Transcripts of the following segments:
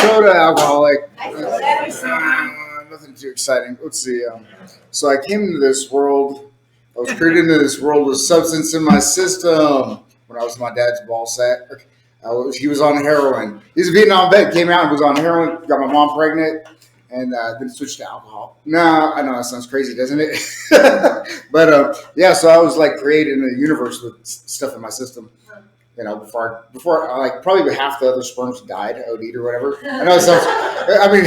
Soda alcoholic. Nothing too exciting. Let's see. So I came into this world. I was created into this world with substance in my system when I was in my dad's ball sack. He was on heroin. He's a Vietnam vet. Came out and was on heroin. Got my mom pregnant, and then switched to alcohol. No, I know that sounds crazy, doesn't it? But yeah. So I was like created in the universe with stuff in my system. Before like probably half the other sperms died, OD'd or whatever. I know it sounds, I mean,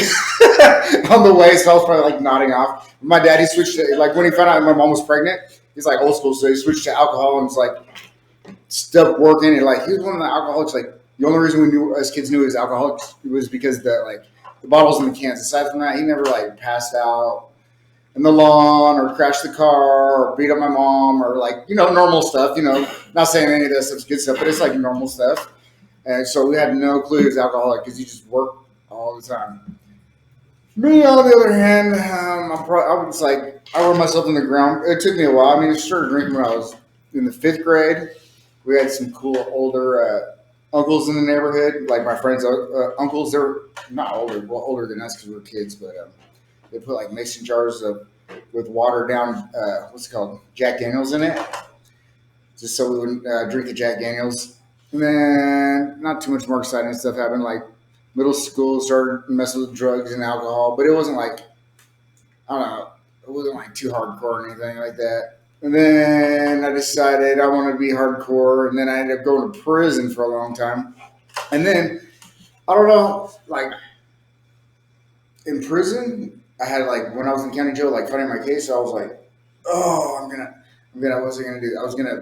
on the way, so I was probably like nodding off. My dad, he switched to, like when he found out my mom was pregnant, he's like old school, so he switched to alcohol and was like, stopped working. And like, he was one of the alcoholics, like, the only reason we knew, as kids knew he was alcoholic was because the bottles in the cans. Aside from that, he never like passed out in the lawn or crashed the car or beat up my mom or like, normal stuff, not saying any of that stuff's good stuff, but it's like normal stuff. And so we had no clue he was alcoholic because he just worked all the time. Me, on the other hand, I was like, I wore myself in the ground. It took me a while. I mean, I started drinking when I was in the 5th grade. We had some cool older uncles in the neighborhood, like my friends' uncles. They were not older than us because we were kids, but they put like mason jars with watered down, what's it called, Jack Daniels in it, just so we wouldn't drink the Jack Daniels. And then not too much more exciting stuff happened. Like middle school, started messing with drugs and alcohol, but it wasn't like, I don't know, it wasn't like too hardcore or anything like that. And then I decided I wanted to be hardcore, and then I ended up going to prison for a long time. And then, I don't know, like in prison, I had like when I was in county jail, like fighting my case. So I was like, oh, what was I gonna do?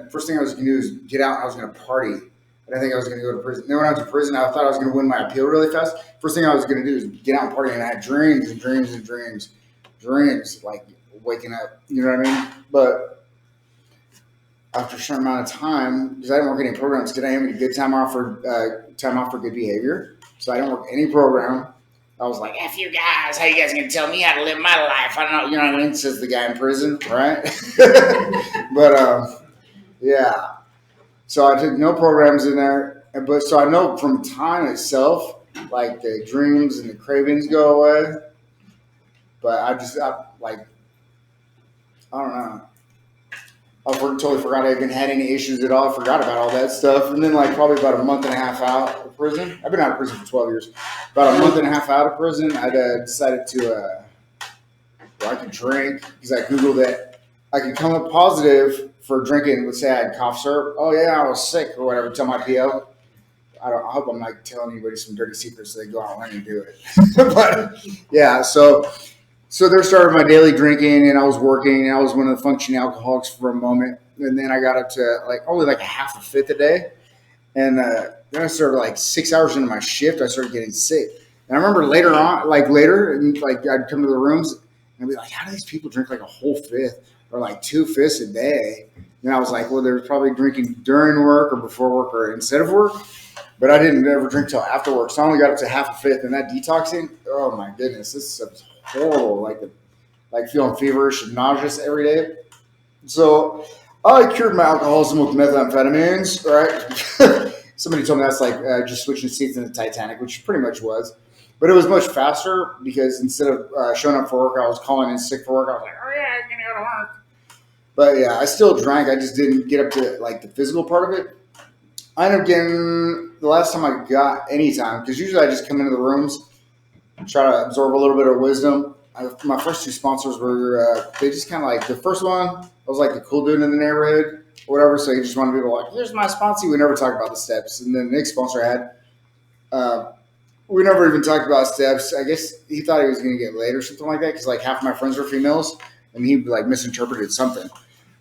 First thing I was gonna do is get out. And I was gonna party. I didn't think I was gonna go to prison. Then when I was in prison, I thought I was gonna win my appeal really fast. First thing I was gonna do is get out and party, and I had dreams and dreams and dreams, like waking up. You know what I mean? But after a certain amount of time, because I didn't work any programs, because I didn't have any good time off for good behavior, so I didn't work any program. I was like, F you guys, how you guys gonna tell me how to live my life? I don't know, you know what I mean? Says the guy in prison, right? But yeah. So I took no programs in there, but so I know from time itself, like the dreams and the cravings go away. But I don't know. I totally forgot I even had any issues at all. I forgot about all that stuff. And then like probably about a month and a half out of prison. I've been out of prison for 12 years. About a month and a half out of prison, I decided to, I could drink because I Googled it. I could come up positive for drinking. Let's say I had cough syrup. Oh yeah, I was sick or whatever. Tell my PO. I hope I'm not telling anybody some dirty secrets so they go out and do it. But yeah, so there started my daily drinking, and I was working, and I was one of the functioning alcoholics for a moment. And then I got up to like only like a half a fifth a day. And then I started like 6 hours into my shift, I started getting sick. And I remember later, and like I'd come to the rooms and I'd be like, how do these people drink like a whole fifth or like 2 fifths a day? And I was like, well, they're probably drinking during work or before work or instead of work. But I didn't ever drink till after work. So I only got up to half a fifth. And that detoxing, oh my goodness, this stuff is horrible. Like feeling feverish and nauseous every day. So I cured my alcoholism with methamphetamines, right? Somebody told me that's like just switching seats in the Titanic, which pretty much was. But it was much faster because instead of showing up for work, I was calling in sick for work. I was like, oh yeah, I'm going to go to work. But yeah, I still drank. I just didn't get up to like the physical part of it. I ended up getting, the last time I got any time, because usually I just come into the rooms, try to absorb a little bit of wisdom. My first 2 sponsors were, they just kind of like, the first one, I was like the cool dude in the neighborhood, or whatever, so he just wanted people like, here's my sponsor. We never talked about the steps. And then the next sponsor I had, we never even talked about steps. I guess he thought he was going to get laid or something like that, because like half of my friends were females, and he like misinterpreted something.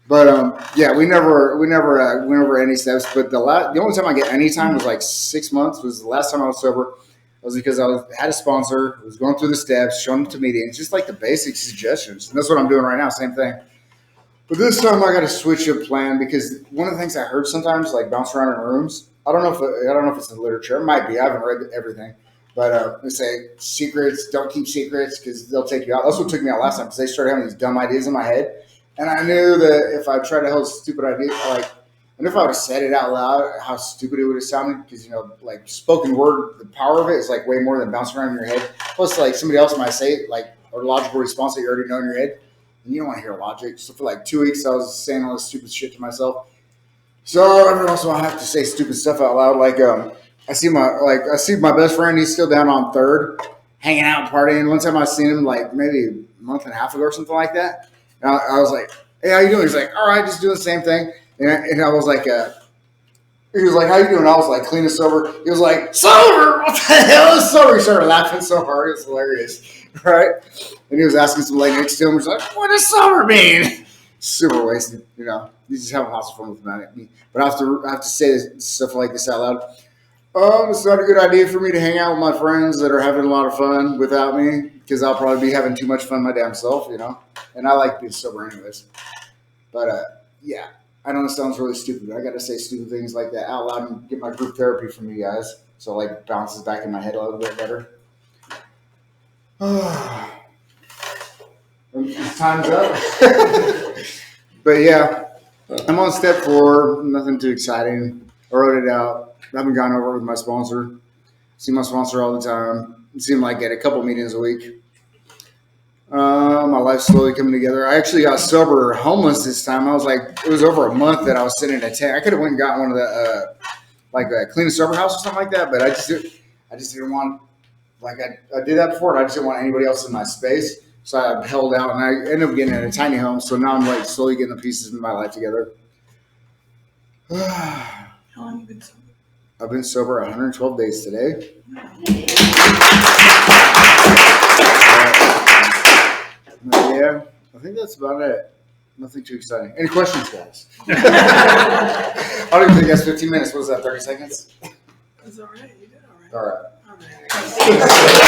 But yeah, we never went over any steps. But the only time I get any time was like 6 months. Was the last time I was sober. It was because had a sponsor, was going through the steps, showing them to meetings, just like the basic suggestions. And that's what I'm doing right now. Same thing. But this time I got to switch a plan because one of the things I heard sometimes, like bounce around in rooms. I don't know if it's in the literature. It might be. I haven't read everything. But they say secrets, don't keep secrets because they'll take you out. That's what took me out last time because they started having these dumb ideas in my head. And I knew that if I tried to hold a stupid idea, like And if I would have said it out loud, how stupid it would have sounded, because, like spoken word, the power of it is like way more than bouncing around in your head. Plus, like somebody else might say it, like a logical response that you already know in your head, and you don't want to hear logic. So for like 2 weeks, I was saying all this stupid shit to myself. So every once in a while, I have to say stupid stuff out loud. Like I see my best friend. He's still down on Third, hanging out, partying. One time I seen him like maybe a month and a half ago or something like that. And I was like, "Hey, how you doing?" He's like, "All right, just doing the same thing." And I was like, he was like, "How you doing?" I was like, "Clean and sober." He was like, "Sober? What the hell is sober?" He started laughing so hard. It was hilarious, right? And he was asking some lady next to him. He's like, "What does sober mean?" Super wasted, He's just having lots of fun with me. But I have to say stuff like this out loud. It's not a good idea for me to hang out with my friends that are having a lot of fun without me, because I'll probably be having too much fun my damn self, And I like being sober anyways. But yeah, I know it sounds really stupid, but I got to say stupid things like that out loud and get my group therapy from you guys, so it like bounces back in my head a little bit better. Time's up. But yeah, I'm on step 4. Nothing too exciting. I wrote it out. I haven't gone over it with my sponsor. See my sponsor all the time. It seemed like at a couple meetings a week. My life's slowly coming together. I actually got sober homeless this time. I was like, it was over a month that I was sitting in a tent. I could have went and got one of the like a clean and sober house or something like that, but I just didn't want, like I did that before, and I just didn't want anybody else in my space. So I held out, and I ended up getting in a tiny home. So now I'm like slowly getting the pieces of my life together. How long have you been sober? I've been sober 112 days today. Yeah, I think that's about it. Nothing too exciting. Any questions, guys? I don't even think that's 15 minutes. What was that, 30 seconds? That's all right. You did all right. All right. All right.